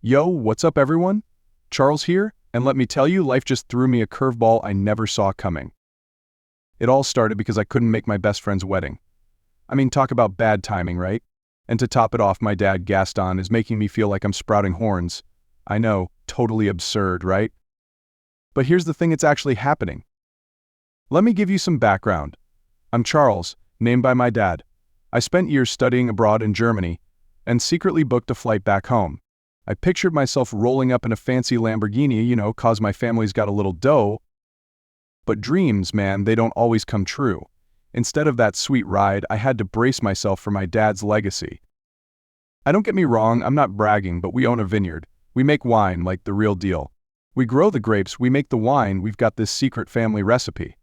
Yo, what's up everyone? Charles here, and let me tell you, life just threw me a curveball I never saw coming. It all started because I couldn't make my best friend's wedding. I mean, talk about bad timing, right? And to top it off, my dad, Gaston, is making me feel like I'm sprouting horns. I know, totally absurd, right? But here's the thing, it's actually happening. Let me give you some background. I'm Charles, named by my dad. I spent years studying abroad in Germany, and secretly booked a flight back home. I pictured myself rolling up in a fancy Lamborghini, 'cause my family's got a little dough. But dreams, man, they don't always come true. Instead of that sweet ride, I had to brace myself for my dad's legacy. Don't get me wrong, I'm not bragging, but we own a vineyard. We make wine like the real deal. We grow the grapes, we make the wine, we've got this secret family recipe.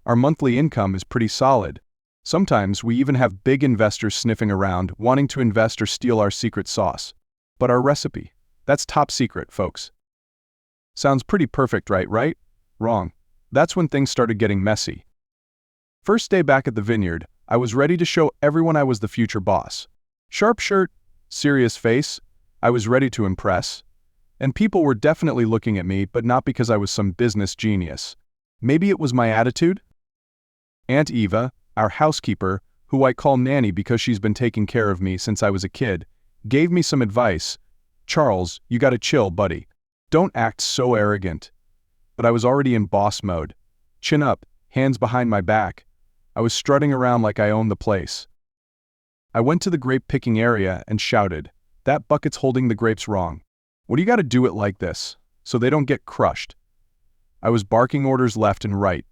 Our monthly income is pretty solid. Sometimes we even have big investors sniffing around, wanting to invest or steal our secret sauce. But our recipe, that's top secret, folks. Sounds pretty perfect, right? Wrong. That's when things started getting messy. First day back at the vineyard, I was ready to show everyone I was the future boss. Sharp shirt, serious face, I was ready to impress. And people were definitely looking at me, but not because I was some business genius. Maybe it was my attitude? Aunt Eva, our housekeeper, who I call Nanny because she's been taking care of me since I was a kid, gave me some advice. Charles, you gotta chill, buddy. Don't act so arrogant. But I was already in boss mode. Chin up, hands behind my back. I was strutting around like I owned the place. I went to the grape picking area and shouted, "That bucket's holding the grapes wrong. What do you gotta do it like this, so they don't get crushed?" I was barking orders left and right,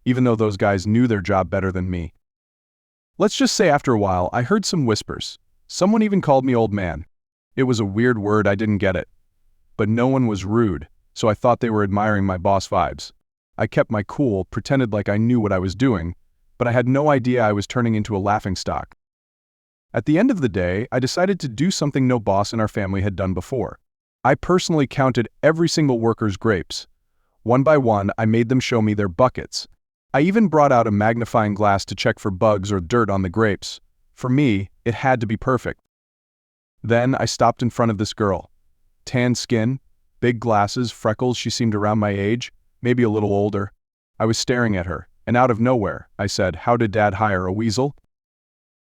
even though those guys knew their job better than me. Let's just say after a while, I heard some whispers. Someone even called me old man. It was a weird word, I didn't get it. But no one was rude, so I thought they were admiring my boss vibes. I kept my cool, pretended like I knew what I was doing, but I had no idea I was turning into a laughingstock. At the end of the day, I decided to do something no boss in our family had done before. I personally counted every single worker's grapes. One by one, I made them show me their buckets. I even brought out a magnifying glass to check for bugs or dirt on the grapes. For me, it had to be perfect. Then I stopped in front of this girl. Tan skin, big glasses, freckles, she seemed around my age, maybe a little older. I was staring at her, and out of nowhere, I said, "How did Dad hire a weasel?"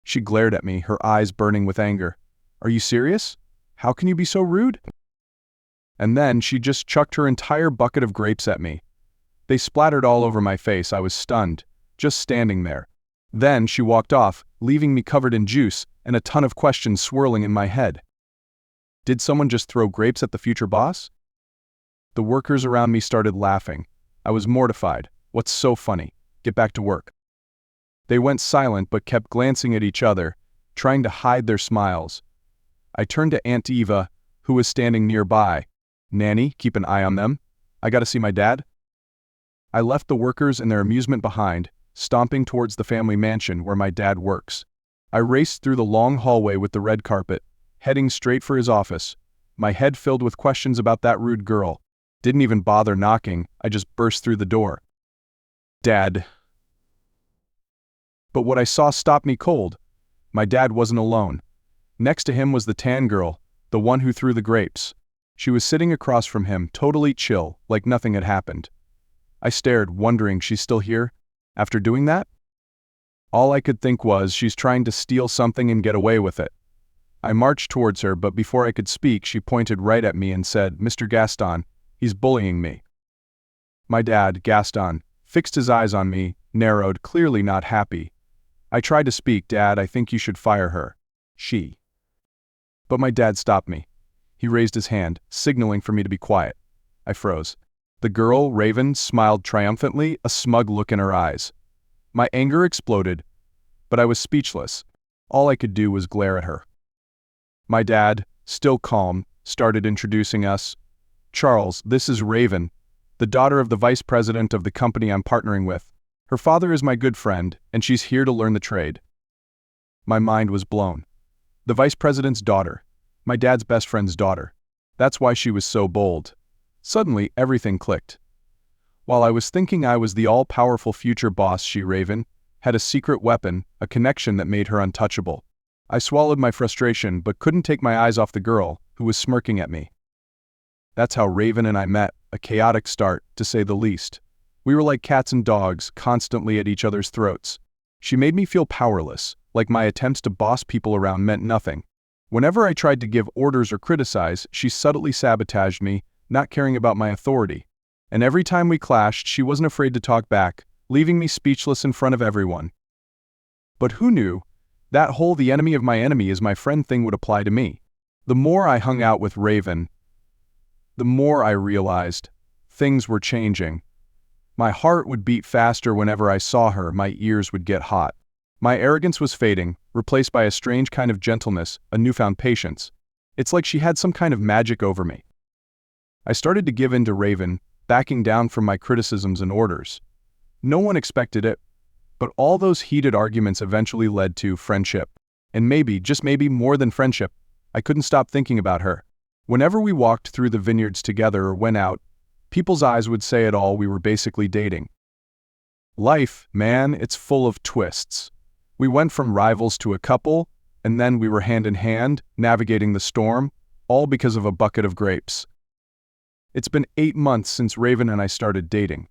She glared at me, her eyes burning with anger. "Are you serious? How can you be so rude?" And then she just chucked her entire bucket of grapes at me. They splattered all over my face. I was stunned, just standing there. Then she walked off, leaving me covered in juice and a ton of questions swirling in my head. Did someone just throw grapes at the future boss? The workers around me started laughing. I was mortified. What's so funny? Get back to work. They went silent but kept glancing at each other, trying to hide their smiles. I turned to Aunt Eva, who was standing nearby. "Nanny, keep an eye on them. I gotta see my dad." I left the workers and their amusement behind, stomping towards the family mansion where my dad works. I raced through the long hallway with the red carpet, heading straight for his office, my head filled with questions about that rude girl. Didn't even bother knocking, I just burst through the door. "Dad." But what I saw stopped me cold. My dad wasn't alone. Next to him was the tan girl, the one who threw the grapes. She was sitting across from him, totally chill, like nothing had happened. I stared, wondering, she's still here? After doing that? All I could think was, she's trying to steal something and get away with it. I marched towards her, but before I could speak, she pointed right at me and said, "Mr. Gaston, he's bullying me." My dad, Gaston, fixed his eyes on me, narrowed, clearly not happy. I tried to speak. "Dad, I think you should fire her. She." But my dad stopped me. He raised his hand, signaling for me to be quiet. I froze. The girl, Raven, smiled triumphantly, a smug look in her eyes. My anger exploded, but I was speechless. All I could do was glare at her. My dad, still calm, started introducing us. "Charles, this is Raven, the daughter of the vice president of the company I'm partnering with. Her father is my good friend, and she's here to learn the trade." My mind was blown. The vice president's daughter, my dad's best friend's daughter. That's why she was so bold. Suddenly, everything clicked. While I was thinking I was the all-powerful future boss, she, Raven, had a secret weapon, a connection that made her untouchable. I swallowed my frustration but couldn't take my eyes off the girl, who was smirking at me. That's how Raven and I met, a chaotic start, to say the least. We were like cats and dogs, constantly at each other's throats. She made me feel powerless, like my attempts to boss people around meant nothing. Whenever I tried to give orders or criticize, she subtly sabotaged me, not caring about my authority. And every time we clashed, she wasn't afraid to talk back, leaving me speechless in front of everyone. But who knew? That whole "the enemy of my enemy is my friend" thing would apply to me. The more I hung out with Raven, the more I realized things were changing. My heart would beat faster whenever I saw her, my ears would get hot. My arrogance was fading, replaced by a strange kind of gentleness, a newfound patience. It's like she had some kind of magic over me. I started to give in to Raven, backing down from my criticisms and orders. No one expected it, but all those heated arguments eventually led to friendship. And maybe, just maybe more than friendship, I couldn't stop thinking about her. Whenever we walked through the vineyards together or went out, people's eyes would say it all: we were basically dating. Life, man, it's full of twists. We went from rivals to a couple, and then we were hand in hand, navigating the storm, all because of a bucket of grapes. It's been 8 months since Raven and I started dating.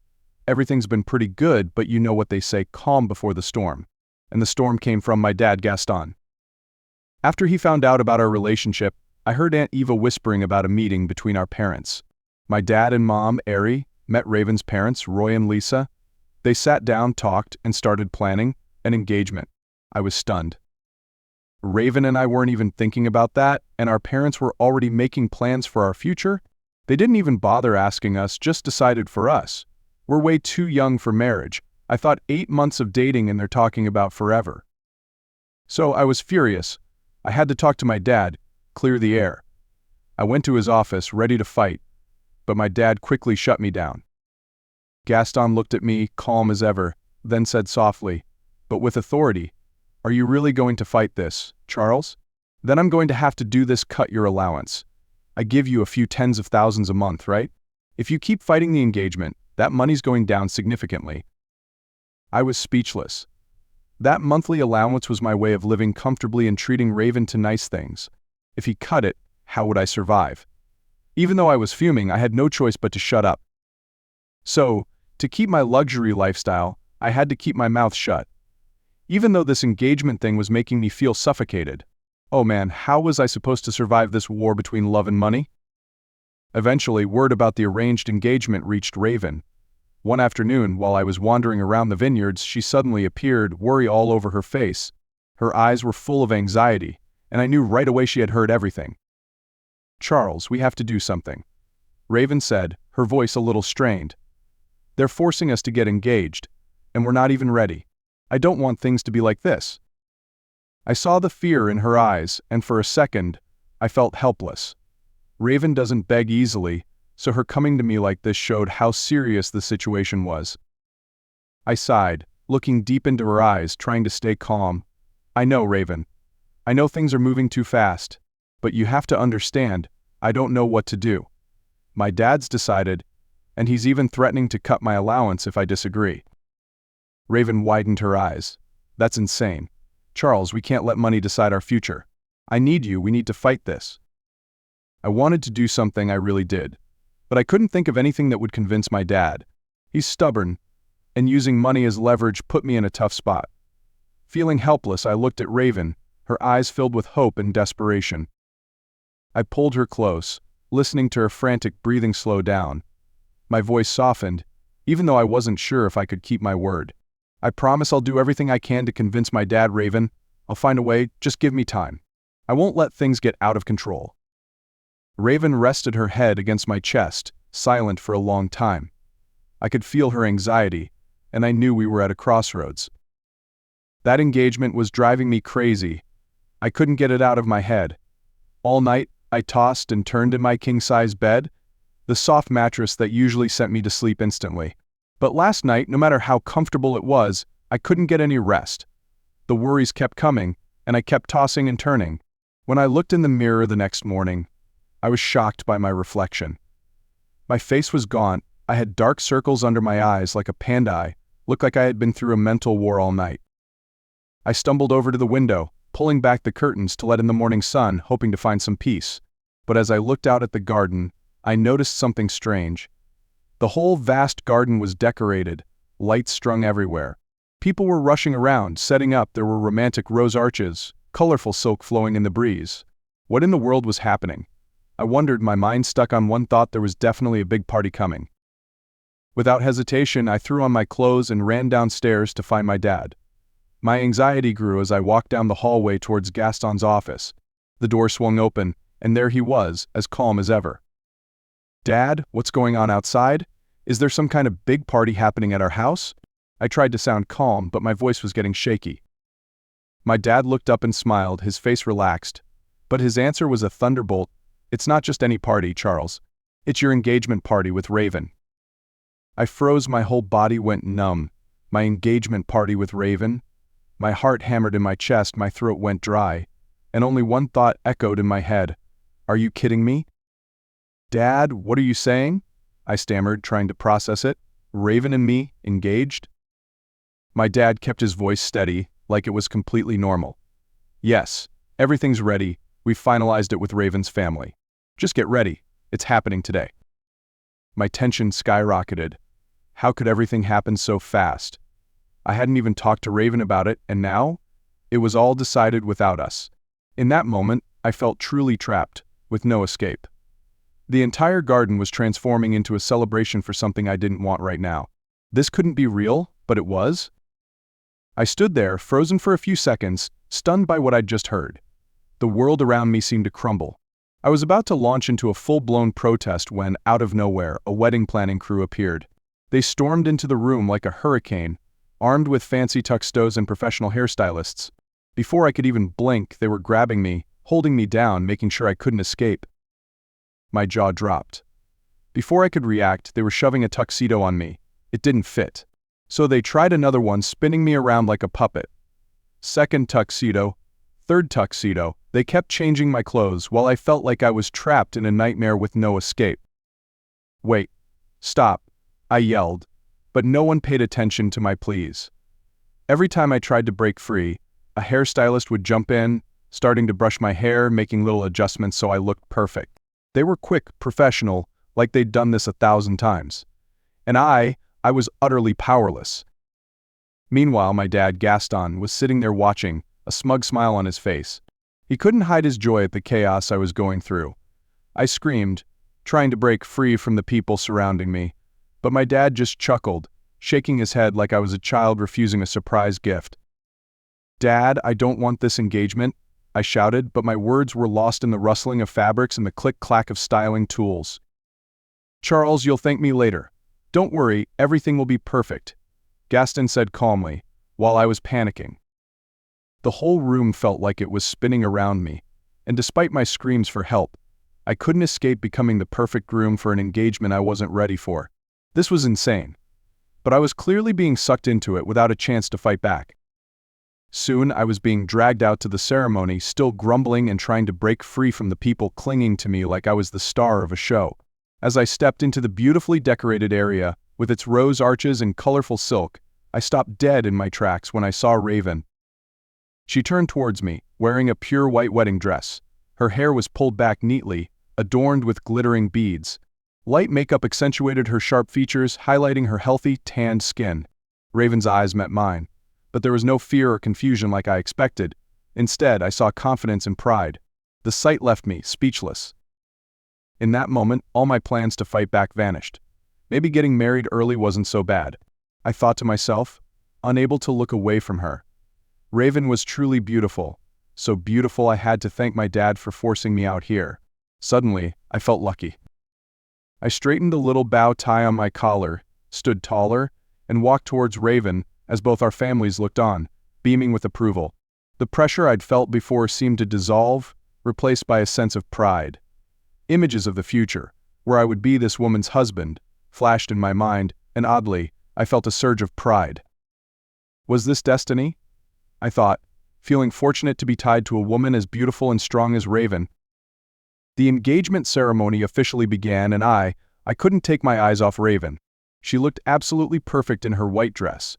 Everything's been pretty good, but you know what they say, calm before the storm. And the storm came from my dad, Gaston. After he found out about our relationship, I heard Aunt Eva whispering about a meeting between our parents. My dad and mom, Ari, met Raven's parents, Roy and Lisa. They sat down, talked, and started planning an engagement. I was stunned. Raven and I weren't even thinking about that, and our parents were already making plans for our future. They didn't even bother asking us, just decided for us. We're way too young for marriage. I thought 8 months of dating and they're talking about forever. So I was furious. I had to talk to my dad, clear the air. I went to his office, ready to fight, but my dad quickly shut me down. Gaston looked at me, calm as ever, then said softly, but with authority, "Are you really going to fight this, Charles? Then I'm going to have to do this: cut your allowance. I give you a few tens of thousands a month, right? If you keep fighting the engagement, that money's going down significantly." I was speechless. That monthly allowance was my way of living comfortably and treating Raven to nice things. If he cut it, how would I survive? Even though I was fuming, I had no choice but to shut up. So, to keep my luxury lifestyle, I had to keep my mouth shut. Even though this engagement thing was making me feel suffocated. Oh man, how was I supposed to survive this war between love and money? Eventually, word about the arranged engagement reached Raven. One afternoon, while I was wandering around the vineyards, she suddenly appeared, worry all over her face. Her eyes were full of anxiety, and I knew right away she had heard everything. "Charles, we have to do something," Raven said, her voice a little strained. "They're forcing us to get engaged, and we're not even ready. I don't want things to be like this." I saw the fear in her eyes, and for a second, I felt helpless. Raven doesn't beg easily, so her coming to me like this showed how serious the situation was. I sighed, looking deep into her eyes, trying to stay calm. "I know, Raven. I know things are moving too fast, but you have to understand, I don't know what to do. My dad's decided, and he's even threatening to cut my allowance if I disagree." Raven widened her eyes. "That's insane. Charles, we can't let money decide our future. I need you, we need to fight this." I wanted to do something, I really did. But I couldn't think of anything that would convince my dad. He's stubborn, and using money as leverage put me in a tough spot. Feeling helpless, I looked at Raven, her eyes filled with hope and desperation. I pulled her close, listening to her frantic breathing slow down. My voice softened, even though I wasn't sure if I could keep my word. "I promise I'll do everything I can to convince my dad, Raven. I'll find a way, just give me time. I won't let things get out of control." Raven rested her head against my chest, silent for a long time. I could feel her anxiety, and I knew we were at a crossroads. That engagement was driving me crazy. I couldn't get it out of my head. All night, I tossed and turned in my king-size bed, the soft mattress that usually sent me to sleep instantly. But last night, no matter how comfortable it was, I couldn't get any rest. The worries kept coming, and I kept tossing and turning. When I looked in the mirror the next morning, I was shocked by my reflection. My face was gaunt, I had dark circles under my eyes like a panda eye, looked like I had been through a mental war all night. I stumbled over to the window, pulling back the curtains to let in the morning sun, hoping to find some peace. But as I looked out at the garden, I noticed something strange. The whole vast garden was decorated, lights strung everywhere. People were rushing around, setting up. There were romantic rose arches, colorful silk flowing in the breeze. What in the world was happening? I wondered, my mind stuck on one thought: there was definitely a big party coming. Without hesitation, I threw on my clothes and ran downstairs to find my dad. My anxiety grew as I walked down the hallway towards Gaston's office. The door swung open, and there he was, as calm as ever. "Dad, what's going on outside? Is there some kind of big party happening at our house?" I tried to sound calm, but my voice was getting shaky. My dad looked up and smiled, his face relaxed. But his answer was a thunderbolt. "It's not just any party, Charles. It's your engagement party with Raven." I froze, my whole body went numb. My engagement party with Raven? My heart hammered in my chest, my throat went dry, and only one thought echoed in my head. "Are you kidding me?" "Dad, what are you saying?" I stammered, trying to process it. "Raven and me, engaged?" My dad kept his voice steady, like it was completely normal. "Yes, everything's ready. We finalized it with Raven's family. Just get ready. It's happening today." My tension skyrocketed. How could everything happen so fast? I hadn't even talked to Raven about it, and now? It was all decided without us. In that moment, I felt truly trapped, with no escape. The entire garden was transforming into a celebration for something I didn't want right now. This couldn't be real, but it was. I stood there, frozen for a few seconds, stunned by what I'd just heard. The world around me seemed to crumble. I was about to launch into a full-blown protest when, out of nowhere, a wedding planning crew appeared. They stormed into the room like a hurricane, armed with fancy tuxedos and professional hairstylists. Before I could even blink, they were grabbing me, holding me down, making sure I couldn't escape. My jaw dropped. Before I could react, they were shoving a tuxedo on me. It didn't fit. So they tried another one, spinning me around like a puppet. Second tuxedo, third tuxedo. They kept changing my clothes while I felt like I was trapped in a nightmare with no escape. "Wait. Stop," I yelled, but no one paid attention to my pleas. Every time I tried to break free, a hairstylist would jump in, starting to brush my hair, making little adjustments so I looked perfect. They were quick, professional, like they'd done this 1,000 times. And I was utterly powerless. Meanwhile, my dad, Gaston, was sitting there watching, a smug smile on his face. He couldn't hide his joy at the chaos I was going through. I screamed, trying to break free from the people surrounding me, but my dad just chuckled, shaking his head like I was a child refusing a surprise gift. "Dad, I don't want this engagement," I shouted, but my words were lost in the rustling of fabrics and the click-clack of styling tools. "Charles, you'll thank me later. Don't worry, everything will be perfect," Gaston said calmly, while I was panicking. The whole room felt like it was spinning around me, and despite my screams for help, I couldn't escape becoming the perfect groom for an engagement I wasn't ready for. This was insane, but I was clearly being sucked into it without a chance to fight back. Soon I was being dragged out to the ceremony, still grumbling and trying to break free from the people clinging to me like I was the star of a show. As I stepped into the beautifully decorated area, with its rose arches and colorful silk, I stopped dead in my tracks when I saw Raven. She turned towards me, wearing a pure white wedding dress. Her hair was pulled back neatly, adorned with glittering beads. Light makeup accentuated her sharp features, highlighting her healthy, tanned skin. Raven's eyes met mine, but there was no fear or confusion like I expected. Instead, I saw confidence and pride. The sight left me speechless. In that moment, all my plans to fight back vanished. Maybe getting married early wasn't so bad, I thought to myself, unable to look away from her. Raven was truly beautiful, so beautiful I had to thank my dad for forcing me out here. Suddenly, I felt lucky. I straightened a little bow tie on my collar, stood taller, and walked towards Raven as both our families looked on, beaming with approval. The pressure I'd felt before seemed to dissolve, replaced by a sense of pride. Images of the future, where I would be this woman's husband, flashed in my mind, and oddly, I felt a surge of pride. Was this destiny? I thought, feeling fortunate to be tied to a woman as beautiful and strong as Raven. The engagement ceremony officially began, and I couldn't take my eyes off Raven. She looked absolutely perfect in her white dress.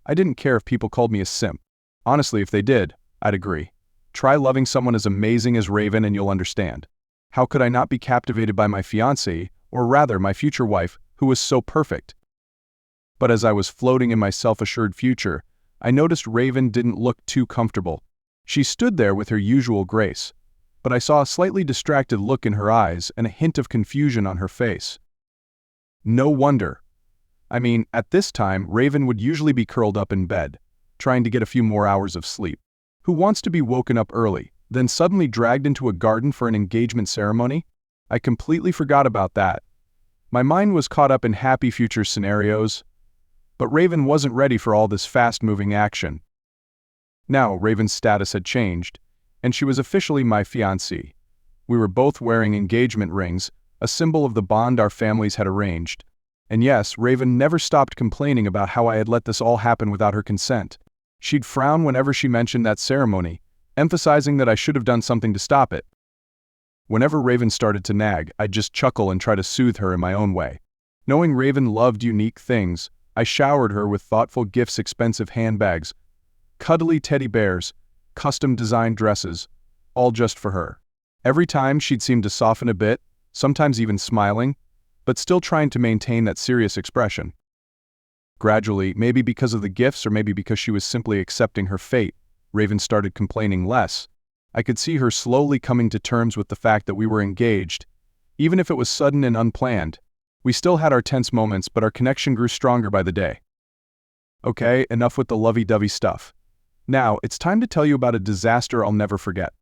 I didn't care if people called me a simp. Honestly, if they did, I'd agree. Try loving someone as amazing as Raven and you'll understand. How could I not be captivated by my fiancée, or rather my future wife, who was so perfect? But as I was floating in my self-assured future, I noticed Raven didn't look too comfortable. She stood there with her usual grace, but I saw a slightly distracted look in her eyes and a hint of confusion on her face. No wonder. At this time, Raven would usually be curled up in bed, trying to get a few more hours of sleep. Who wants to be woken up early, then suddenly dragged into a garden for an engagement ceremony? I completely forgot about that. My mind was caught up in happy future scenarios, but Raven wasn't ready for all this fast-moving action. Now, Raven's status had changed, and she was officially my fiancée. We were both wearing engagement rings, a symbol of the bond our families had arranged. And yes, Raven never stopped complaining about how I had let this all happen without her consent. She'd frown whenever she mentioned that ceremony, emphasizing that I should have done something to stop it. Whenever Raven started to nag, I'd just chuckle and try to soothe her in my own way. Knowing Raven loved unique things, I showered her with thoughtful gifts, expensive handbags, cuddly teddy bears, custom-designed dresses, all just for her. Every time she'd seem to soften a bit, sometimes even smiling, but still trying to maintain that serious expression. Gradually, maybe because of the gifts or maybe because she was simply accepting her fate, Raven started complaining less. I could see her slowly coming to terms with the fact that we were engaged, even if it was sudden and unplanned. We still had our tense moments, but our connection grew stronger by the day. Okay, enough with the lovey-dovey stuff. Now, it's time to tell you about a disaster I'll never forget.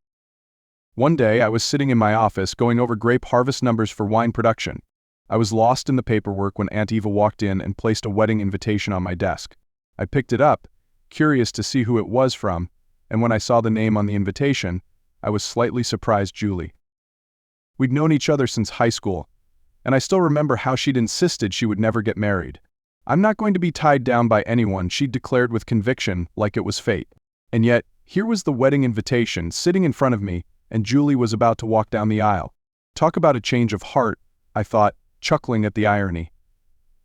One day, I was sitting in my office going over grape harvest numbers for wine production. I was lost in the paperwork when Aunt Eva walked in and placed a wedding invitation on my desk. I picked it up, curious to see who it was from, and when I saw the name on the invitation, I was slightly surprised. Julie. We'd known each other since high school, and I still remember how she'd insisted she would never get married. I'm not going to be tied down by anyone, she'd declared with conviction, like it was fate. And yet, here was the wedding invitation sitting in front of me, and Julie was about to walk down the aisle. Talk about a change of heart, I thought, chuckling at the irony.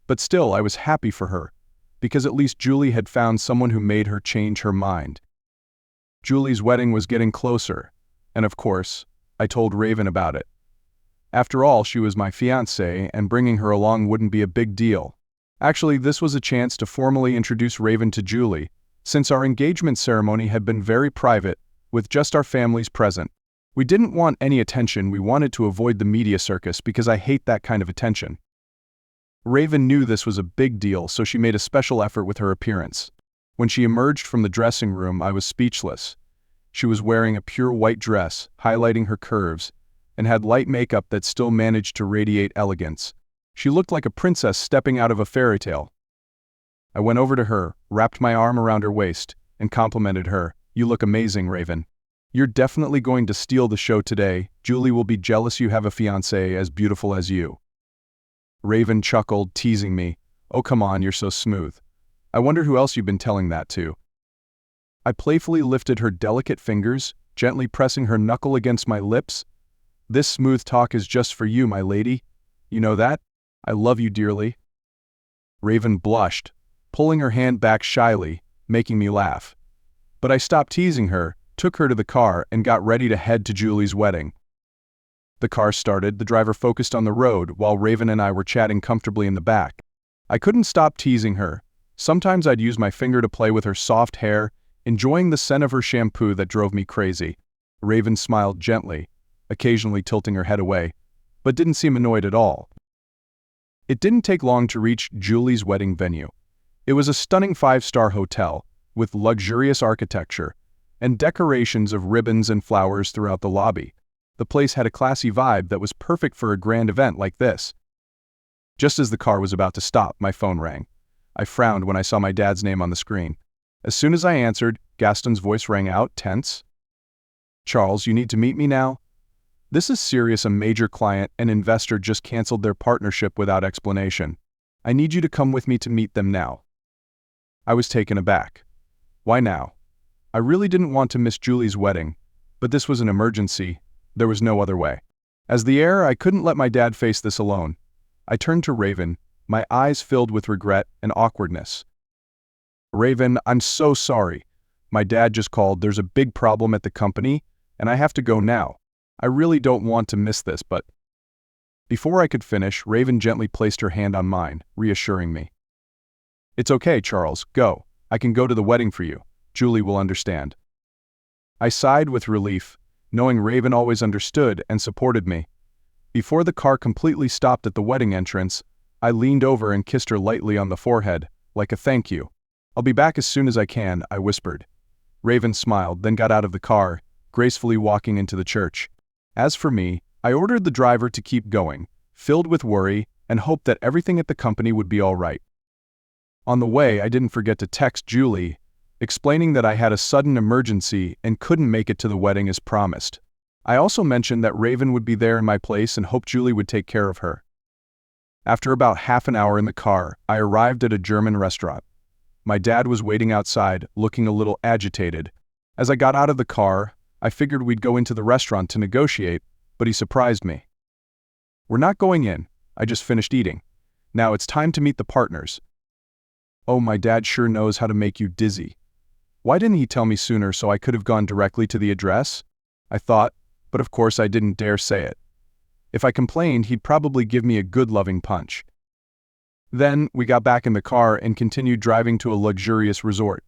But still, I was happy for her, because at least Julie had found someone who made her change her mind. Julie's wedding was getting closer, and of course, I told Raven about it. After all, she was my fiancée, and bringing her along wouldn't be a big deal. Actually, this was a chance to formally introduce Raven to Julie, since our engagement ceremony had been very private, with just our families present. We didn't want any attention, we wanted to avoid the media circus because I hate that kind of attention. Raven knew this was a big deal, so she made a special effort with her appearance. When she emerged from the dressing room, I was speechless. She was wearing a pure white dress, highlighting her curves, and had light makeup that still managed to radiate elegance. She looked like a princess stepping out of a fairy tale. I went over to her, wrapped my arm around her waist, and complimented her. "You look amazing, Raven. You're definitely going to steal the show today. Julie will be jealous you have a fiancée as beautiful as you." Raven chuckled, teasing me. "Oh, come on, you're so smooth. I wonder who else you've been telling that to." I playfully lifted her delicate fingers, gently pressing her knuckle against my lips. "This smooth talk is just for you, my lady. You know that? I love you dearly." Raven blushed, pulling her hand back shyly, making me laugh. But I stopped teasing her, took her to the car, and got ready to head to Julie's wedding. The car started, the driver focused on the road, while Raven and I were chatting comfortably in the back. I couldn't stop teasing her. Sometimes I'd use my finger to play with her soft hair, enjoying the scent of her shampoo that drove me crazy. Raven smiled gently, occasionally tilting her head away, but didn't seem annoyed at all. It didn't take long to reach Julie's wedding venue. It was a stunning 5-star hotel, with luxurious architecture, and decorations of ribbons and flowers throughout the lobby. The place had a classy vibe that was perfect for a grand event like this. Just as the car was about to stop, my phone rang. I frowned when I saw my dad's name on the screen. As soon as I answered, Gaston's voice rang out, tense. "Charles, you need to meet me now? This is serious. A major client and investor just canceled their partnership without explanation. I need you to come with me to meet them now." I was taken aback. Why now? I really didn't want to miss Julie's wedding, but this was an emergency. There was no other way. As the heir, I couldn't let my dad face this alone. I turned to Raven, my eyes filled with regret and awkwardness. "Raven, I'm so sorry. My dad just called. There's a big problem at the company, and I have to go now." I really don't want to miss this, but... Before I could finish, Raven gently placed her hand on mine, reassuring me. It's okay, Charles, go. I can go to the wedding for you. Julie will understand. I sighed with relief, knowing Raven always understood and supported me. Before the car completely stopped at the wedding entrance, I leaned over and kissed her lightly on the forehead, like a thank you. I'll be back as soon as I can, I whispered. Raven smiled, then got out of the car, gracefully walking into the church. As for me, I ordered the driver to keep going, filled with worry and hoped that everything at the company would be all right. On the way, I didn't forget to text Julie, explaining that I had a sudden emergency and couldn't make it to the wedding as promised. I also mentioned that Raven would be there in my place and hoped Julie would take care of her. After about half an hour in the car, I arrived at a German restaurant. My dad was waiting outside, looking a little agitated. As I got out of the car, I figured we'd go into the restaurant to negotiate, but he surprised me. We're not going in. I just finished eating. Now it's time to meet the partners. Oh, my dad sure knows how to make you dizzy. Why didn't he tell me sooner so I could have gone directly to the address? I thought, but of course I didn't dare say it. If I complained, he'd probably give me a good loving punch. Then, we got back in the car and continued driving to a luxurious resort.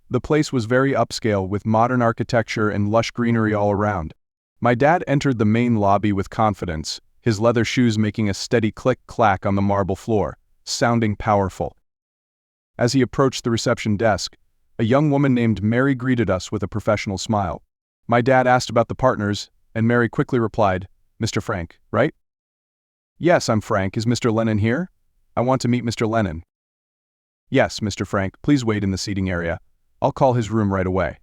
The place was very upscale with modern architecture and lush greenery all around. My dad entered the main lobby with confidence, his leather shoes making a steady click-clack on the marble floor, sounding powerful. As he approached the reception desk, a young woman named Mary greeted us with a professional smile. My dad asked about the partners, and Mary quickly replied, Mr. Frank, right? Yes, I'm Frank. Is Mr. Lennon here? I want to meet Mr. Lennon. Yes, Mr. Frank, please wait in the seating area. I'll call his room right away.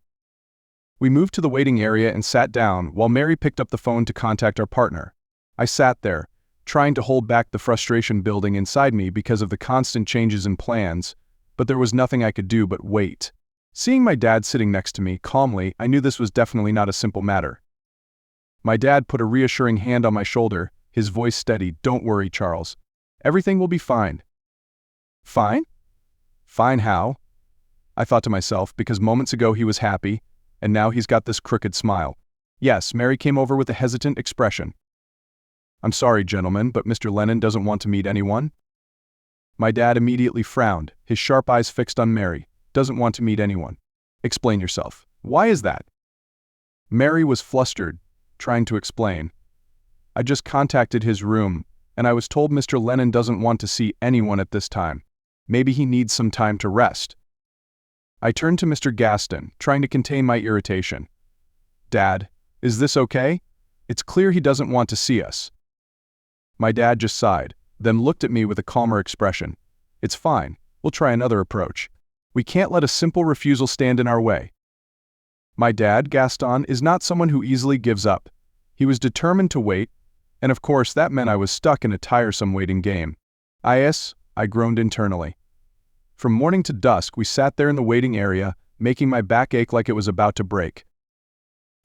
We moved to the waiting area and sat down while Mary picked up the phone to contact our partner. I sat there, trying to hold back the frustration building inside me because of the constant changes in plans, but there was nothing I could do but wait. Seeing my dad sitting next to me calmly, I knew this was definitely not a simple matter. My dad put a reassuring hand on my shoulder, his voice steady. Don't worry, Charles. Everything will be fine. Fine? Fine how? I thought to myself, because moments ago he was happy, and now he's got this crooked smile. Yes, Mary came over with a hesitant expression. I'm sorry, gentlemen, but Mr. Lennon doesn't want to meet anyone? My dad immediately frowned, his sharp eyes fixed on Mary. Doesn't want to meet anyone. Explain yourself. Why is that? Mary was flustered, trying to explain. I just contacted his room, and I was told Mr. Lennon doesn't want to see anyone at this time. Maybe he needs some time to rest. I turned to Mr. Gaston, trying to contain my irritation. Dad, is this okay? It's clear he doesn't want to see us. My dad just sighed, then looked at me with a calmer expression. It's fine. We'll try another approach. We can't let a simple refusal stand in our way. My dad, Gaston, is not someone who easily gives up. He was determined to wait, and of course that meant I was stuck in a tiresome waiting game. I groaned internally. From morning to dusk we sat there in the waiting area, making my back ache like it was about to break.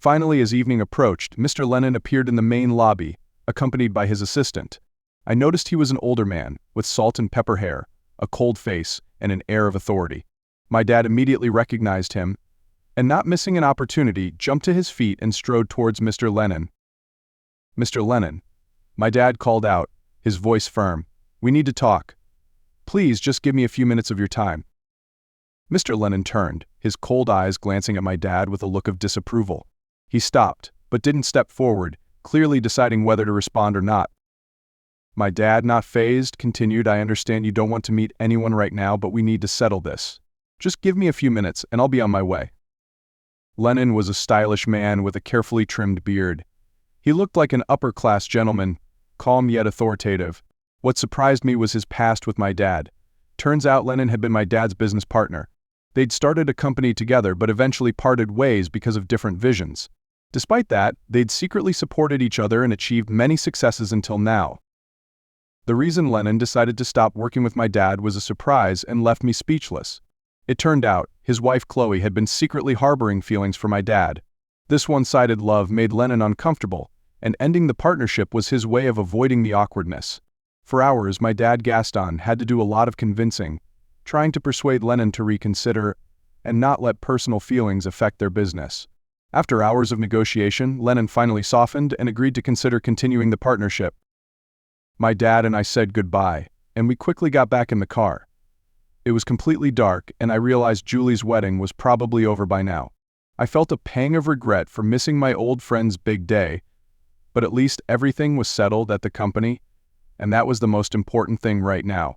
Finally, as evening approached, Mr. Lennon appeared in the main lobby, accompanied by his assistant. I noticed he was an older man, with salt and pepper hair, a cold face, and an air of authority. My dad immediately recognized him, and not missing an opportunity, jumped to his feet and strode towards Mr. Lennon. Mr. Lennon, my dad called out, his voice firm. We need to talk. Please just give me a few minutes of your time. Mr. Lennon turned, his cold eyes glancing at my dad with a look of disapproval. He stopped, but didn't step forward, clearly deciding whether to respond or not. My dad, not fazed, continued, I understand you don't want to meet anyone right now, but we need to settle this. Just give me a few minutes and I'll be on my way. Lennon was a stylish man with a carefully trimmed beard. He looked like an upper-class gentleman, calm yet authoritative. What surprised me was his past with my dad. Turns out Lennon had been my dad's business partner. They'd started a company together but eventually parted ways because of different visions. Despite that, they'd secretly supported each other and achieved many successes until now. The reason Lennon decided to stop working with my dad was a surprise and left me speechless. It turned out, his wife Chloe had been secretly harboring feelings for my dad. This one-sided love made Lennon uncomfortable, and ending the partnership was his way of avoiding the awkwardness. For hours, my dad Gaston had to do a lot of convincing, trying to persuade Lennon to reconsider and not let personal feelings affect their business. After hours of negotiation, Lennon finally softened and agreed to consider continuing the partnership. My dad and I said goodbye, and we quickly got back in the car. It was completely dark, and I realized Julie's wedding was probably over by now. I felt a pang of regret for missing my old friend's big day, but at least everything was settled at the company, and that was the most important thing right now.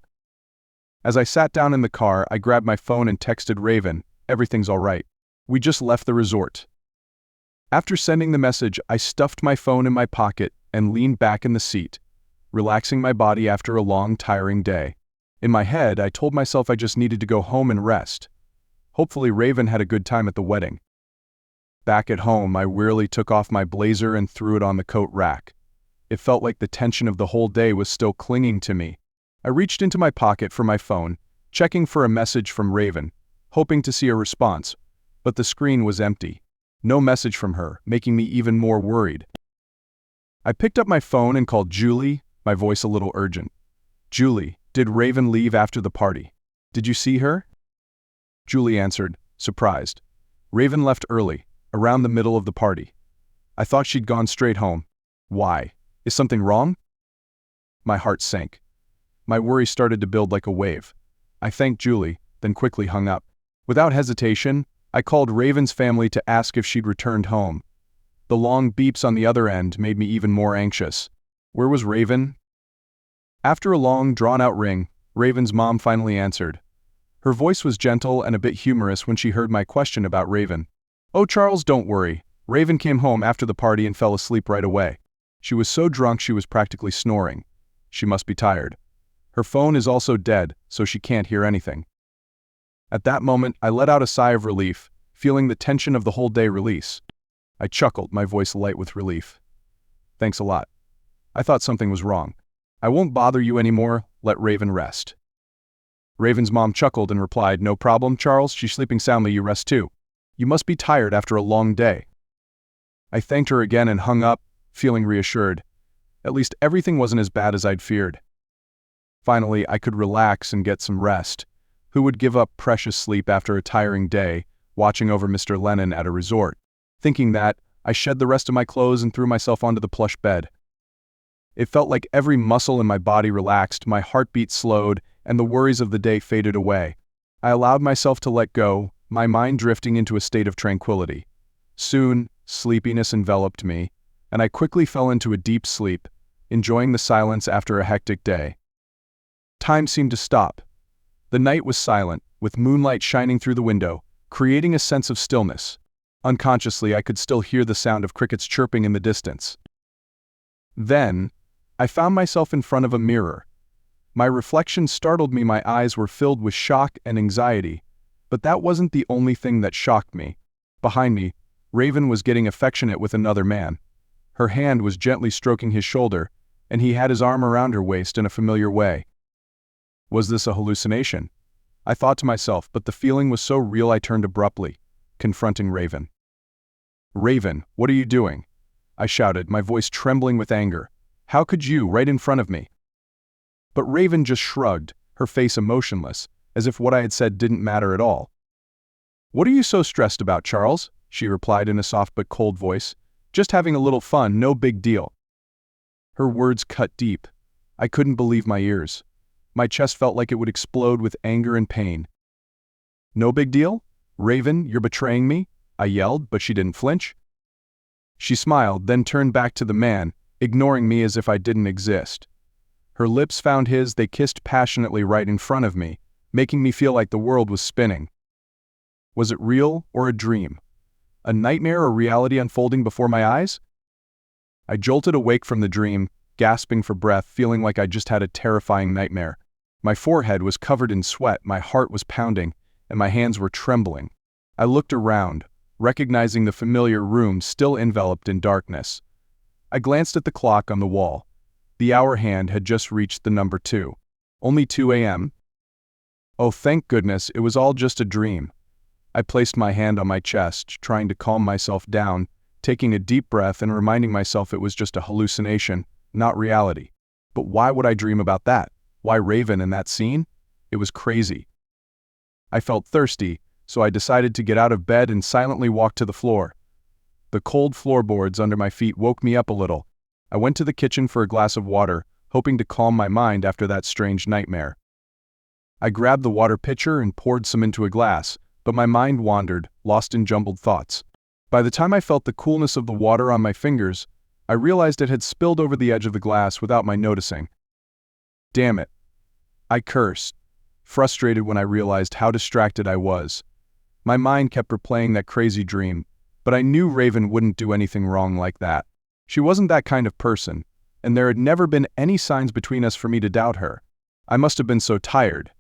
As I sat down in the car, I grabbed my phone and texted Raven, "Everything's all right. We just left the resort." After sending the message, I stuffed my phone in my pocket and leaned back in the seat, relaxing my body after a long, tiring day. In my head, I told myself I just needed to go home and rest. Hopefully Raven had a good time at the wedding. Back at home, I wearily took off my blazer and threw it on the coat rack. It felt like the tension of the whole day was still clinging to me. I reached into my pocket for my phone, checking for a message from Raven, hoping to see a response, but the screen was empty. No message from her, making me even more worried. I picked up my phone and called Julie, my voice a little urgent. "Julie, did Raven leave after the party? Did you see her?" Julie answered, surprised. "Raven left early, around the middle of the party. I thought she'd gone straight home." "Why? Is something wrong?" My heart sank. My worry started to build like a wave. I thanked Julie, then quickly hung up. Without hesitation, I called Raven's family to ask if she'd returned home. The long beeps on the other end made me even more anxious. Where was Raven? After a long, drawn-out ring, Raven's mom finally answered. Her voice was gentle and a bit humorous when she heard my question about Raven. "Oh, Charles, don't worry. Raven came home after the party and fell asleep right away. She was so drunk she was practically snoring. She must be tired. Her phone is also dead, so she can't hear anything." At that moment, I let out a sigh of relief, feeling the tension of the whole day release. I chuckled, my voice light with relief. "Thanks a lot. I thought something was wrong. I won't bother you anymore. Let Raven rest." Raven's mom chuckled and replied, "No problem, Charles. She's sleeping soundly. You rest too. You must be tired after a long day." I thanked her again and hung up, feeling reassured. At least everything wasn't as bad as I'd feared. Finally, I could relax and get some rest. Who would give up precious sleep after a tiring day, watching over Mr. Lennon at a resort? Thinking that, I shed the rest of my clothes and threw myself onto the plush bed. It felt like every muscle in my body relaxed, my heartbeat slowed, and the worries of the day faded away. I allowed myself to let go, my mind drifting into a state of tranquility. Soon, sleepiness enveloped me, and I quickly fell into a deep sleep, enjoying the silence after a hectic day. Time seemed to stop. The night was silent, with moonlight shining through the window, creating a sense of stillness. Unconsciously, I could still hear the sound of crickets chirping in the distance. Then, I found myself in front of a mirror. My reflection startled me. My eyes were filled with shock and anxiety, but that wasn't the only thing that shocked me. Behind me, Raven was getting affectionate with another man. Her hand was gently stroking his shoulder, and he had his arm around her waist in a familiar way. Was this a hallucination? I thought to myself, but the feeling was so real I turned abruptly, confronting Raven. "Raven, what are you doing?" I shouted, my voice trembling with anger. "How could you, right in front of me?" But Raven just shrugged, her face emotionless, as if what I had said didn't matter at all. "What are you so stressed about, Charles?" she replied in a soft but cold voice. "Just having a little fun, no big deal." Her words cut deep. I couldn't believe my ears. My chest felt like it would explode with anger and pain. "No big deal? Raven, you're betraying me?" I yelled, but she didn't flinch. She smiled, then turned back to the man, ignoring me as if I didn't exist. Her lips found his, they kissed passionately right in front of me, making me feel like the world was spinning. Was it real or a dream? A nightmare or reality unfolding before my eyes? I jolted awake from the dream, gasping for breath, feeling like I just had a terrifying nightmare. My forehead was covered in sweat, my heart was pounding, and my hands were trembling. I looked around, recognizing the familiar room still enveloped in darkness. I glanced at the clock on the wall. The hour hand had just reached the number 2. Only 2 a.m.? Oh, thank goodness, it was all just a dream. I placed my hand on my chest, trying to calm myself down, taking a deep breath and reminding myself it was just a hallucination, not reality. But why would I dream about that? Why Raven in that scene? It was crazy. I felt thirsty, so I decided to get out of bed and silently walk to the floor. The cold floorboards under my feet woke me up a little. I went to the kitchen for a glass of water, hoping to calm my mind after that strange nightmare. I grabbed the water pitcher and poured some into a glass, but my mind wandered, lost in jumbled thoughts. By the time I felt the coolness of the water on my fingers, I realized it had spilled over the edge of the glass without my noticing. Damn it. I cursed, frustrated when I realized how distracted I was. My mind kept replaying that crazy dream, but I knew Raven wouldn't do anything wrong like that. She wasn't that kind of person, and there had never been any signs between us for me to doubt her. I must have been so tired.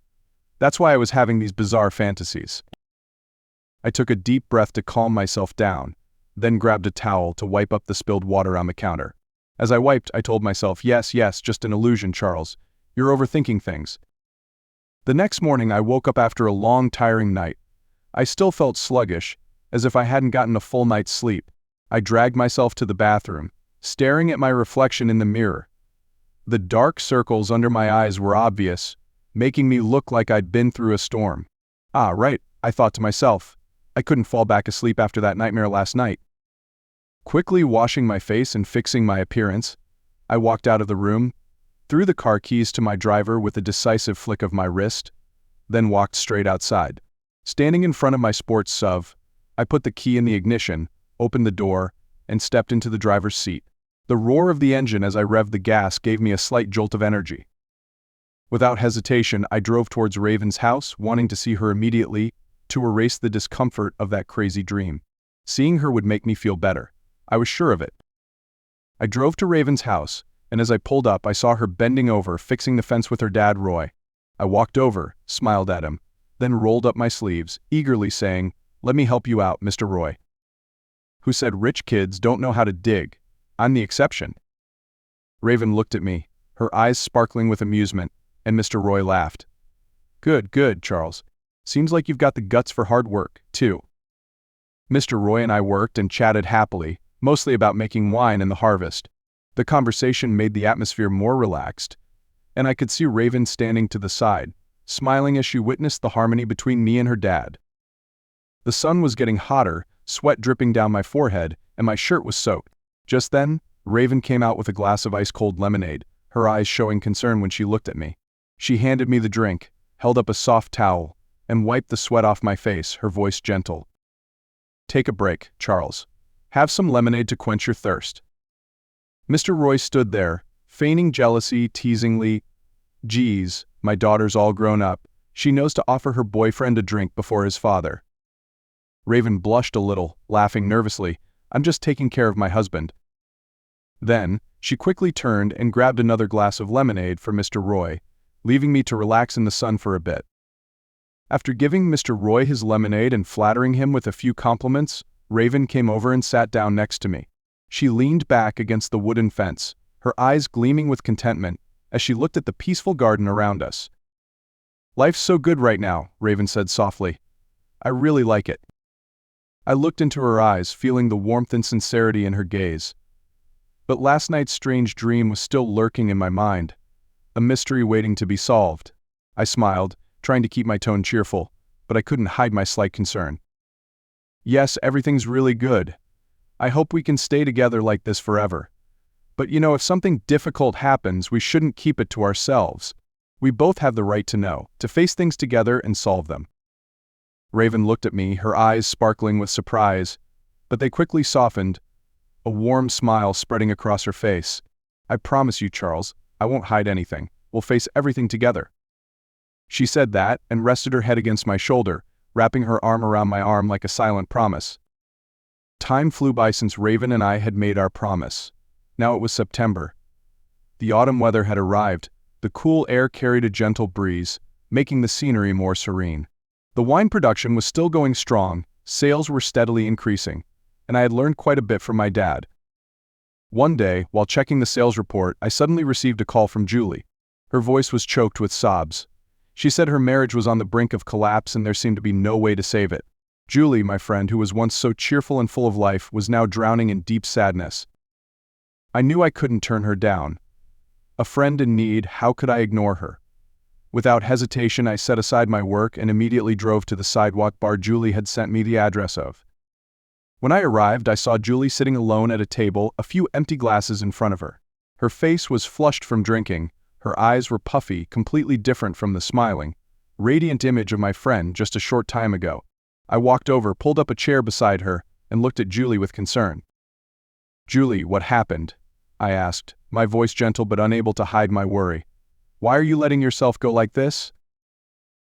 That's why I was having these bizarre fantasies. I took a deep breath to calm myself down, then grabbed a towel to wipe up the spilled water on the counter. As I wiped, I told myself, yes, just an illusion, Charles. You're overthinking things. The next morning, I woke up after a long, tiring night. I still felt sluggish, as if I hadn't gotten a full night's sleep. I dragged myself to the bathroom, staring at my reflection in the mirror. The dark circles under my eyes were obvious, making me look like I'd been through a storm. Ah, right, I thought to myself. I couldn't fall back asleep after that nightmare last night. Quickly washing my face and fixing my appearance, I walked out of the room, threw the car keys to my driver with a decisive flick of my wrist, then walked straight outside. Standing in front of my sports SUV, I put the key in the ignition, opened the door, and stepped into the driver's seat. The roar of the engine as I revved the gas gave me a slight jolt of energy. Without hesitation, I drove towards Raven's house, wanting to see her immediately, to erase the discomfort of that crazy dream. Seeing her would make me feel better. I was sure of it. I drove to Raven's house, and as I pulled up, I saw her bending over, fixing the fence with her dad, Roy. I walked over, smiled at him, then rolled up my sleeves, eagerly saying, "Let me help you out, Mr. Roy." Who said rich kids don't know how to dig? I'm the exception. Raven looked at me, her eyes sparkling with amusement, and Mr. Roy laughed. Good, Charles. Seems like you've got the guts for hard work, too. Mr. Roy and I worked and chatted happily, mostly about making wine and the harvest. The conversation made the atmosphere more relaxed, and I could see Raven standing to the side, smiling as she witnessed the harmony between me and her dad. The sun was getting hotter, sweat dripping down my forehead, and my shirt was soaked. Just then, Raven came out with a glass of ice-cold lemonade, her eyes showing concern when she looked at me. She handed me the drink, held up a soft towel, and wiped the sweat off my face, her voice gentle. "Take a break, Charles. Have some lemonade to quench your thirst." Mr. Roy stood there, feigning jealousy, teasingly. "Geez, my daughter's all grown up. She knows to offer her boyfriend a drink before his father." Raven blushed a little, laughing nervously. "I'm just taking care of my husband." Then, she quickly turned and grabbed another glass of lemonade for Mr. Roy, leaving me to relax in the sun for a bit. After giving Mr. Roy his lemonade and flattering him with a few compliments, Raven came over and sat down next to me. She leaned back against the wooden fence, her eyes gleaming with contentment as she looked at the peaceful garden around us. "Life's so good right now," Raven said softly. "I really like it." I looked into her eyes, feeling the warmth and sincerity in her gaze. But last night's strange dream was still lurking in my mind, a mystery waiting to be solved. I smiled, trying to keep my tone cheerful, but I couldn't hide my slight concern. "Yes, everything's really good. I hope we can stay together like this forever. But if something difficult happens, we shouldn't keep it to ourselves. We both have the right to know, to face things together and solve them." Raven looked at me, her eyes sparkling with surprise, but they quickly softened, a warm smile spreading across her face. "I promise you, Charles, I won't hide anything. We'll face everything together." She said that and rested her head against my shoulder, wrapping her arm around my arm like a silent promise. Time flew by since Raven and I had made our promise. Now it was September. The autumn weather had arrived. The cool air carried a gentle breeze, making the scenery more serene. The wine production was still going strong, sales were steadily increasing, and I had learned quite a bit from my dad. One day, while checking the sales report, I suddenly received a call from Julie. Her voice was choked with sobs. She said her marriage was on the brink of collapse and there seemed to be no way to save it. Julie, my friend, who was once so cheerful and full of life, was now drowning in deep sadness. I knew I couldn't turn her down. A friend in need, how could I ignore her? Without hesitation, I set aside my work and immediately drove to the sidewalk bar Julie had sent me the address of. When I arrived, I saw Julie sitting alone at a table, a few empty glasses in front of her. Her face was flushed from drinking, her eyes were puffy, completely different from the smiling, radiant image of my friend just a short time ago. I walked over, pulled up a chair beside her, and looked at Julie with concern. "Julie, what happened?" I asked, my voice gentle but unable to hide my worry. "Why are you letting yourself go like this?"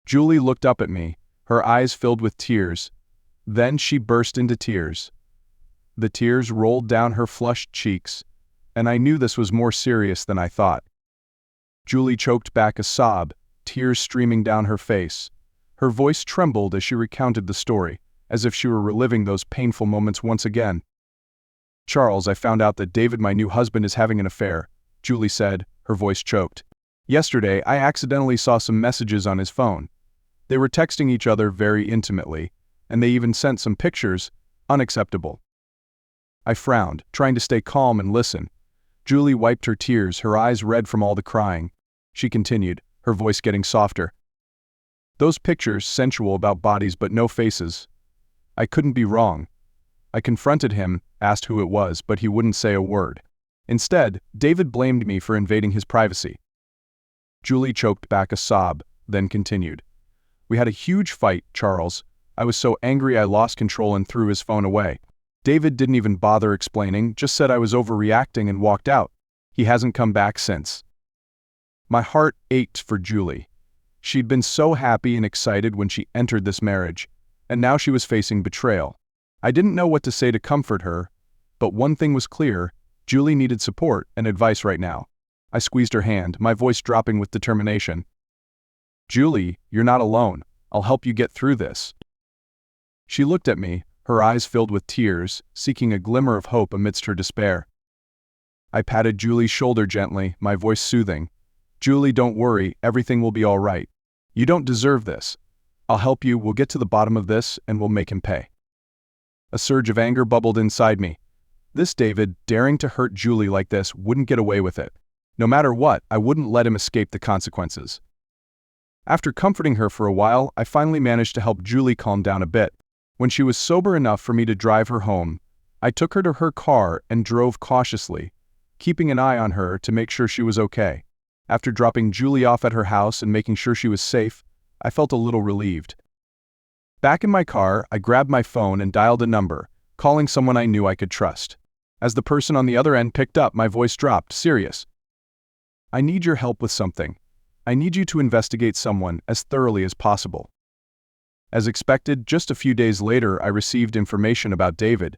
Julie looked up at me, her eyes filled with tears. Then she burst into tears. The tears rolled down her flushed cheeks, and I knew this was more serious than I thought. Julie choked back a sob, tears streaming down her face. Her voice trembled as she recounted the story, as if she were reliving those painful moments once again. "Charles, I found out that David, my new husband, is having an affair," Julie said, her voice choked. "Yesterday, I accidentally saw some messages on his phone. They were texting each other very intimately, and they even sent some pictures. Unacceptable." I frowned, trying to stay calm and listen. Julie wiped her tears, her eyes red from all the crying. She continued, her voice getting softer. "Those pictures, sensual about bodies but no faces. I couldn't be wrong. I confronted him, asked who it was, but he wouldn't say a word. Instead, David blamed me for invading his privacy." Julie choked back a sob, then continued. "We had a huge fight, Charles. I was so angry I lost control and threw his phone away. David didn't even bother explaining, just said I was overreacting and walked out. He hasn't come back since." My heart ached for Julie. She'd been so happy and excited when she entered this marriage, and now she was facing betrayal. I didn't know what to say to comfort her, but one thing was clear: Julie needed support and advice right now. I squeezed her hand, my voice dropping with determination. "Julie, you're not alone. I'll help you get through this." She looked at me, her eyes filled with tears, seeking a glimmer of hope amidst her despair. I patted Julie's shoulder gently, my voice soothing. "Julie, don't worry, everything will be all right. You don't deserve this. I'll help you, we'll get to the bottom of this, and we'll make him pay." A surge of anger bubbled inside me. This David, daring to hurt Julie like this, wouldn't get away with it. No matter what, I wouldn't let him escape the consequences. After comforting her for a while, I finally managed to help Julie calm down a bit. When she was sober enough for me to drive her home, I took her to her car and drove cautiously, keeping an eye on her to make sure she was okay. After dropping Julie off at her house and making sure she was safe, I felt a little relieved. Back in my car, I grabbed my phone and dialed a number, calling someone I knew I could trust. As the person on the other end picked up, my voice dropped, serious. "I need your help with something. I need you to investigate someone as thoroughly as possible." As expected, just a few days later, I received information about David.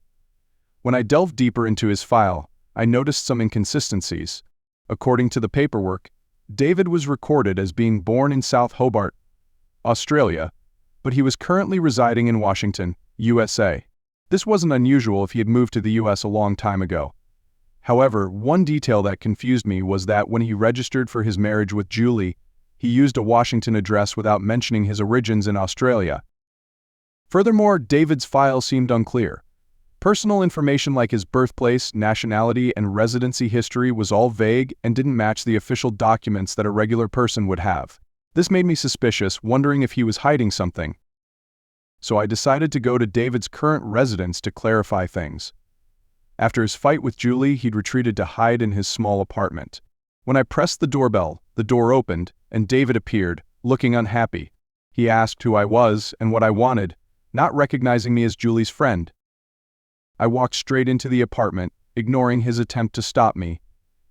When I delved deeper into his file, I noticed some inconsistencies. According to the paperwork, David was recorded as being born in South Hobart, Australia, but he was currently residing in Washington, USA. This wasn't unusual if he had moved to the US a long time ago. However, one detail that confused me was that when he registered for his marriage with Julie, he used a Washington address without mentioning his origins in Australia. Furthermore, David's file seemed unclear. Personal information like his birthplace, nationality, and residency history was all vague and didn't match the official documents that a regular person would have. This made me suspicious, wondering if he was hiding something. So I decided to go to David's current residence to clarify things. After his fight with Julie, he'd retreated to hide in his small apartment. When I pressed the doorbell, the door opened, and David appeared, looking unhappy. He asked who I was and what I wanted, not recognizing me as Julie's friend. I walked straight into the apartment, ignoring his attempt to stop me,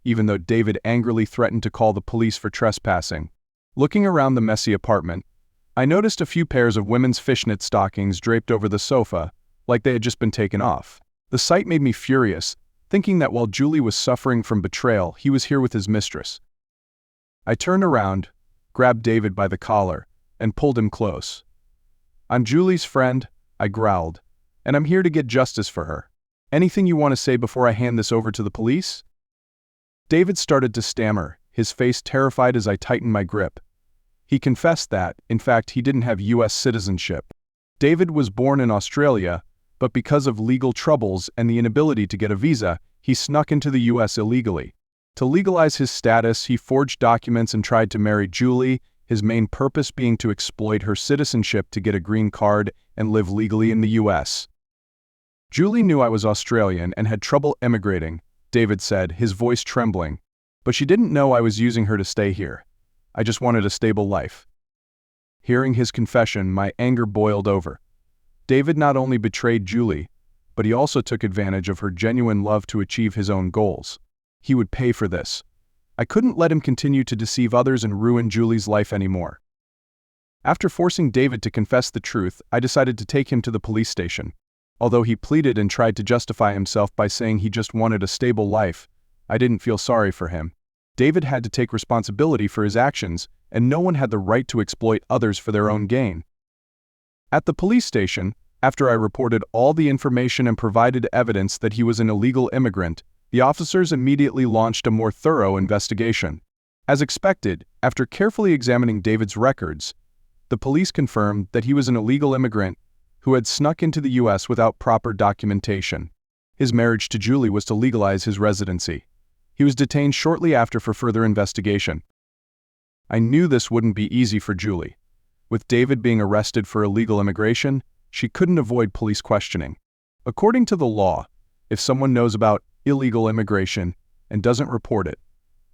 even though David angrily threatened to call the police for trespassing. Looking around the messy apartment, I noticed a few pairs of women's fishnet stockings draped over the sofa, like they had just been taken off. The sight made me furious, thinking that while Julie was suffering from betrayal, he was here with his mistress. I turned around, grabbed David by the collar, and pulled him close. "I'm Julie's friend," I growled, "and I'm here to get justice for her. Anything you want to say before I hand this over to the police?" David started to stammer, his face terrified as I tightened my grip. He confessed that, in fact, he didn't have US citizenship. David was born in Australia, but because of legal troubles and the inability to get a visa, he snuck into the US illegally. To legalize his status, he forged documents and tried to marry Julie, his main purpose being to exploit her citizenship to get a green card and live legally in the US. Julie knew I was Australian and had trouble emigrating, David said, his voice trembling. But she didn't know I was using her to stay here. I just wanted a stable life. Hearing his confession, my anger boiled over. David not only betrayed Julie, but he also took advantage of her genuine love to achieve his own goals. He would pay for this. I couldn't let him continue to deceive others and ruin Julie's life anymore. After forcing David to confess the truth, I decided to take him to the police station. Although he pleaded and tried to justify himself by saying he just wanted a stable life, I didn't feel sorry for him. David had to take responsibility for his actions, and no one had the right to exploit others for their own gain. At the police station, after I reported all the information and provided evidence that he was an illegal immigrant, the officers immediately launched a more thorough investigation. As expected, after carefully examining David's records, the police confirmed that he was an illegal immigrant who had snuck into the U.S. without proper documentation. His marriage to Julie was to legalize his residency. He was detained shortly after for further investigation. I knew this wouldn't be easy for Julie. With David being arrested for illegal immigration, she couldn't avoid police questioning. According to the law, if someone knows about illegal immigration and doesn't report it,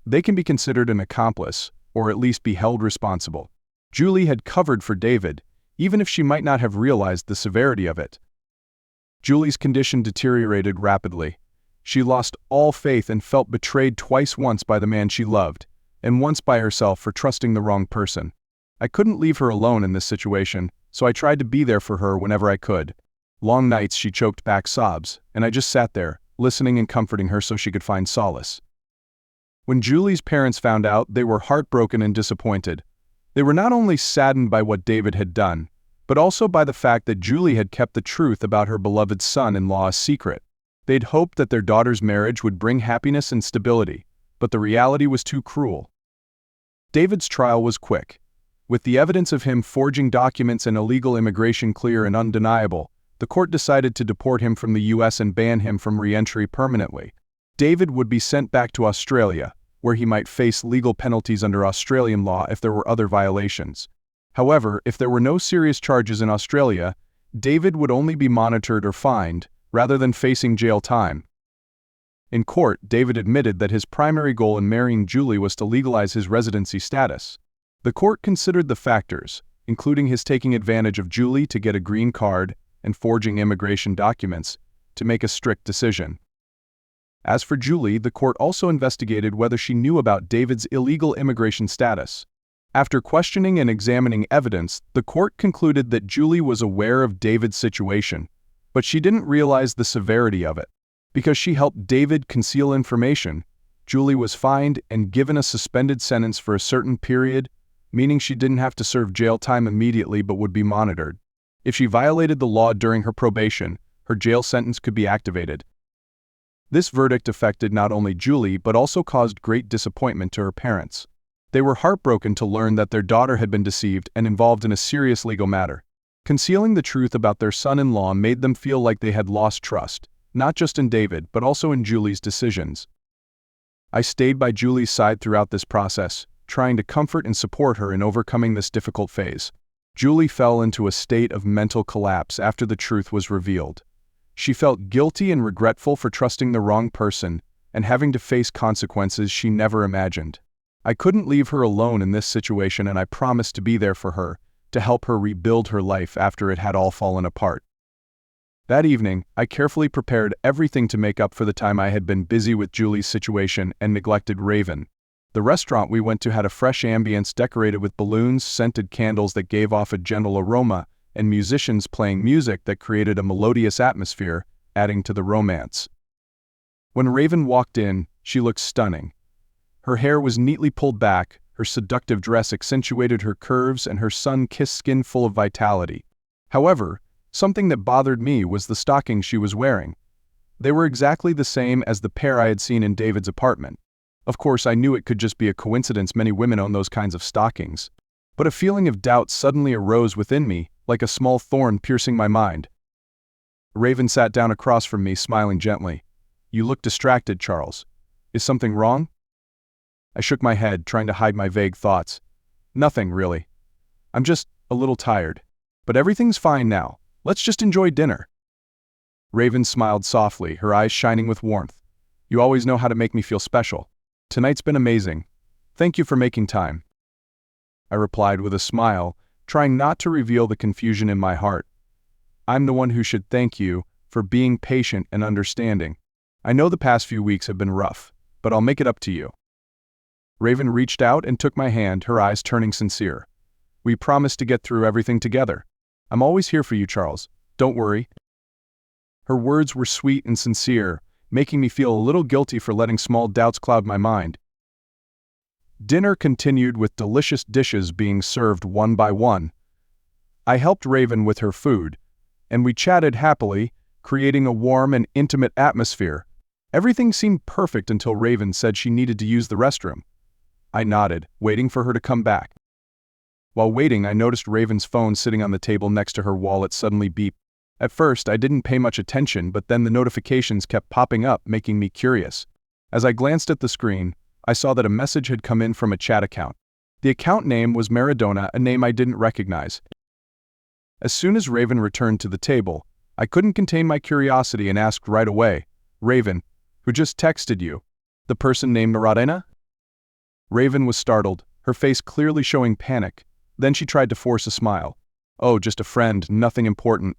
they can be considered an accomplice or at least be held responsible. Julie had covered for David, even if she might not have realized the severity of it. Julie's condition deteriorated rapidly. She lost all faith and felt betrayed twice, once by the man she loved, and once by herself for trusting the wrong person. I couldn't leave her alone in this situation, so I tried to be there for her whenever I could. Long nights she choked back sobs, and I just sat there, listening and comforting her so she could find solace. When Julie's parents found out, they were heartbroken and disappointed. They were not only saddened by what David had done, but also by the fact that Julie had kept the truth about her beloved son-in-law a secret. They'd hoped that their daughter's marriage would bring happiness and stability, but the reality was too cruel. David's trial was quick. With the evidence of him forging documents and illegal immigration clear and undeniable, the court decided to deport him from the U.S. and ban him from re-entry permanently. David would be sent back to Australia, where he might face legal penalties under Australian law if there were other violations. However, if there were no serious charges in Australia, David would only be monitored or fined, rather than facing jail time. In court, David admitted that his primary goal in marrying Julie was to legalize his residency status. The court considered the factors, including his taking advantage of Julie to get a green card and forging immigration documents, to make a strict decision. As for Julie, the court also investigated whether she knew about David's illegal immigration status. After questioning and examining evidence, the court concluded that Julie was aware of David's situation, but she didn't realize the severity of it. Because she helped David conceal information, Julie was fined and given a suspended sentence for a certain period, meaning she didn't have to serve jail time immediately but would be monitored. If she violated the law during her probation, her jail sentence could be activated. This verdict affected not only Julie but also caused great disappointment to her parents. They were heartbroken to learn that their daughter had been deceived and involved in a serious legal matter. Concealing the truth about their son-in-law made them feel like they had lost trust, not just in David but also in Julie's decisions. I stayed by Julie's side throughout this process, trying to comfort and support her in overcoming this difficult phase. Julie fell into a state of mental collapse after the truth was revealed. She felt guilty and regretful for trusting the wrong person and having to face consequences she never imagined. I couldn't leave her alone in this situation, and I promised to be there for her, to help her rebuild her life after it had all fallen apart. That evening, I carefully prepared everything to make up for the time I had been busy with Julie's situation and neglected Raven. The restaurant we went to had a fresh ambience decorated with balloons, scented candles that gave off a gentle aroma, and musicians playing music that created a melodious atmosphere, adding to the romance. When Raven walked in, she looked stunning. Her hair was neatly pulled back, her seductive dress accentuated her curves, and her sun-kissed skin full of vitality. However, something that bothered me was the stockings she was wearing. They were exactly the same as the pair I had seen in David's apartment. Of course, I knew it could just be a coincidence, many women own those kinds of stockings. But a feeling of doubt suddenly arose within me, like a small thorn piercing my mind. Raven sat down across from me, smiling gently. "You look distracted, Charles. Is something wrong?" I shook my head, trying to hide my vague thoughts. "Nothing, really. I'm just a little tired. But everything's fine now. Let's just enjoy dinner." Raven smiled softly, her eyes shining with warmth. You always know how to make me feel special. Tonight's been amazing. Thank you for making time. I replied with a smile, trying not to reveal the confusion in my heart. I'm the one who should thank you for being patient and understanding. I know the past few weeks have been rough, but I'll make it up to you. Raven reached out and took my hand, her eyes turning sincere. We promised to get through everything together. I'm always here for you, Charles. Don't worry. Her words were sweet and sincere, making me feel a little guilty for letting small doubts cloud my mind. Dinner continued with delicious dishes being served one by one. I helped Raven with her food, and we chatted happily, creating a warm and intimate atmosphere. Everything seemed perfect until Raven said she needed to use the restroom. I nodded, waiting for her to come back. While waiting, I noticed Raven's phone sitting on the table next to her wallet suddenly beep. At first, I didn't pay much attention, but then the notifications kept popping up, making me curious. As I glanced at the screen, I saw that a message had come in from a chat account. The account name was Maradona, a name I didn't recognize. As soon as Raven returned to the table, I couldn't contain my curiosity and asked right away, Raven, who just texted you? The person named Maradona? Raven was startled, her face clearly showing panic. Then she tried to force a smile. Oh, just a friend, nothing important.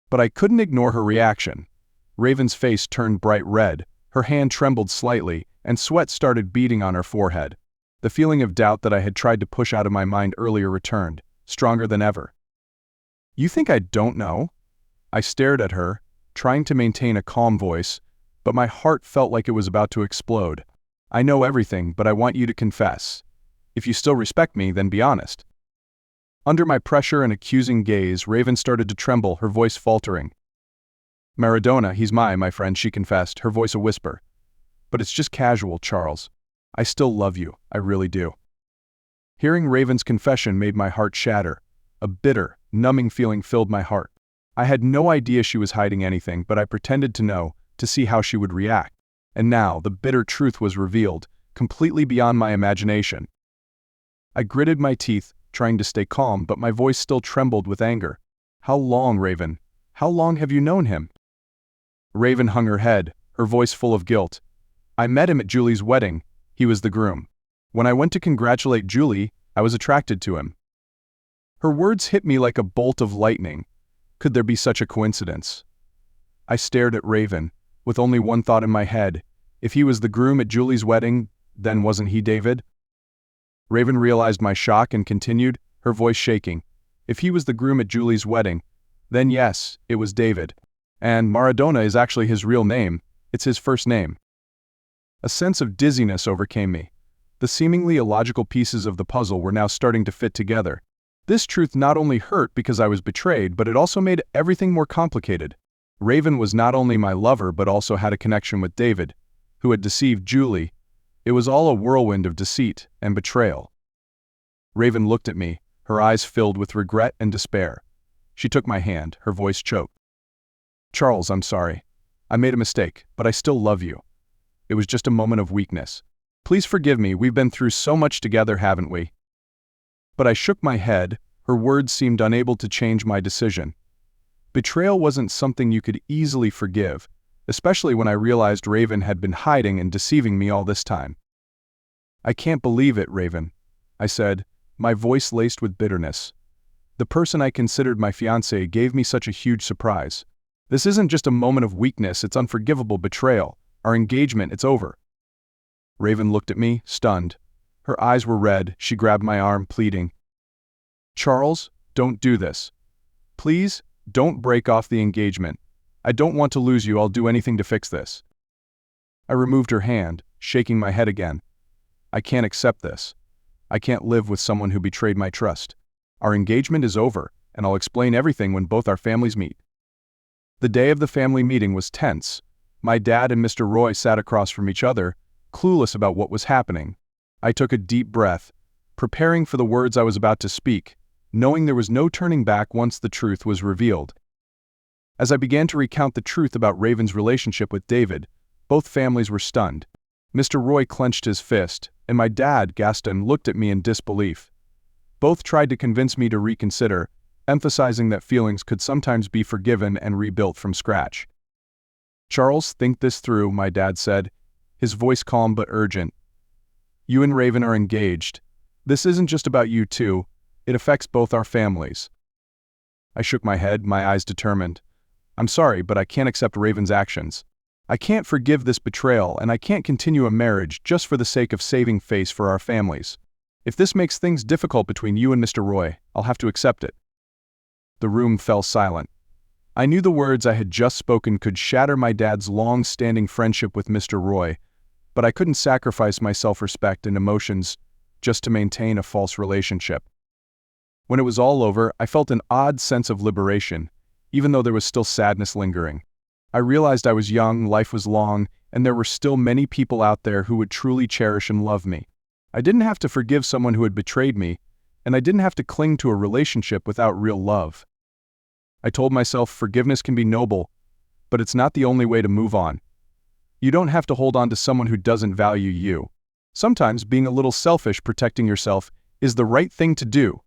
But I couldn't ignore her reaction. Raven's face turned bright red, her hand trembled slightly, and sweat started beading on her forehead. The feeling of doubt that I had tried to push out of my mind earlier returned, stronger than ever. You think I don't know? I stared at her, trying to maintain a calm voice, but my heart felt like it was about to explode. I know everything, but I want you to confess. If you still respect me, then be honest. Under my pressure and accusing gaze, Raven started to tremble, her voice faltering. Maradona, he's my friend, she confessed, her voice a whisper. But it's just casual, Charles. I still love you, I really do. Hearing Raven's confession made my heart shatter. A bitter, numbing feeling filled my heart. I had no idea she was hiding anything, but I pretended to know, to see how she would react. And now, the bitter truth was revealed, completely beyond my imagination. I gritted my teeth, trying to stay calm, but my voice still trembled with anger. How long, Raven? How long have you known him? Raven hung her head, her voice full of guilt. I met him at Julie's wedding. He was the groom. When I went to congratulate Julie, I was attracted to him. Her words hit me like a bolt of lightning. Could there be such a coincidence? I stared at Raven, with only one thought in my head. If he was the groom at Julie's wedding, then wasn't he David? Raven realized my shock and continued, her voice shaking. If he was the groom at Julie's wedding, then yes, it was David. And Maradona is actually his real name. It's his first name. A sense of dizziness overcame me. The seemingly illogical pieces of the puzzle were now starting to fit together. This truth not only hurt because I was betrayed, but it also made everything more complicated. Raven was not only my lover but also had a connection with David, who had deceived Julie. It was all a whirlwind of deceit and betrayal. Raven looked at me, her eyes filled with regret and despair. She took my hand, her voice choked. Charles, I'm sorry. I made a mistake, but I still love you. It was just a moment of weakness. Please forgive me, we've been through so much together, haven't we? But I shook my head, her words seemed unable to change my decision. Betrayal wasn't something you could easily forgive, especially when I realized Raven had been hiding and deceiving me all this time. I can't believe it, Raven, I said, my voice laced with bitterness. The person I considered my fiancé gave me such a huge surprise. This isn't just a moment of weakness, it's unforgivable betrayal. Our engagement, it's over. Raven looked at me, stunned. Her eyes were red, she grabbed my arm, pleading. Charles, don't do this. Please, don't break off the engagement. I don't want to lose you, I'll do anything to fix this. I removed her hand, shaking my head again. I can't accept this. I can't live with someone who betrayed my trust. Our engagement is over, and I'll explain everything when both our families meet. The day of the family meeting was tense. My dad and Mr. Roy sat across from each other, clueless about what was happening. I took a deep breath, preparing for the words I was about to speak, knowing there was no turning back once the truth was revealed. As I began to recount the truth about Raven's relationship with David, both families were stunned. Mr. Roy clenched his fist, and my dad gasped and looked at me in disbelief. Both tried to convince me to reconsider, emphasizing that feelings could sometimes be forgiven and rebuilt from scratch. "Charles, think this through," my dad said, his voice calm but urgent. "You and Raven are engaged. This isn't just about you two, it affects both our families." I shook my head, my eyes determined. "I'm sorry, but I can't accept Raven's actions. I can't forgive this betrayal, and I can't continue a marriage just for the sake of saving face for our families. If this makes things difficult between you and Mr. Roy, I'll have to accept it." The room fell silent. I knew the words I had just spoken could shatter my dad's long-standing friendship with Mr. Roy, but I couldn't sacrifice my self-respect and emotions just to maintain a false relationship. When it was all over, I felt an odd sense of liberation, even though there was still sadness lingering. I realized I was young, life was long, and there were still many people out there who would truly cherish and love me. I didn't have to forgive someone who had betrayed me, and I didn't have to cling to a relationship without real love. I told myself forgiveness can be noble, but it's not the only way to move on. You don't have to hold on to someone who doesn't value you. Sometimes being a little selfish protecting yourself is the right thing to do.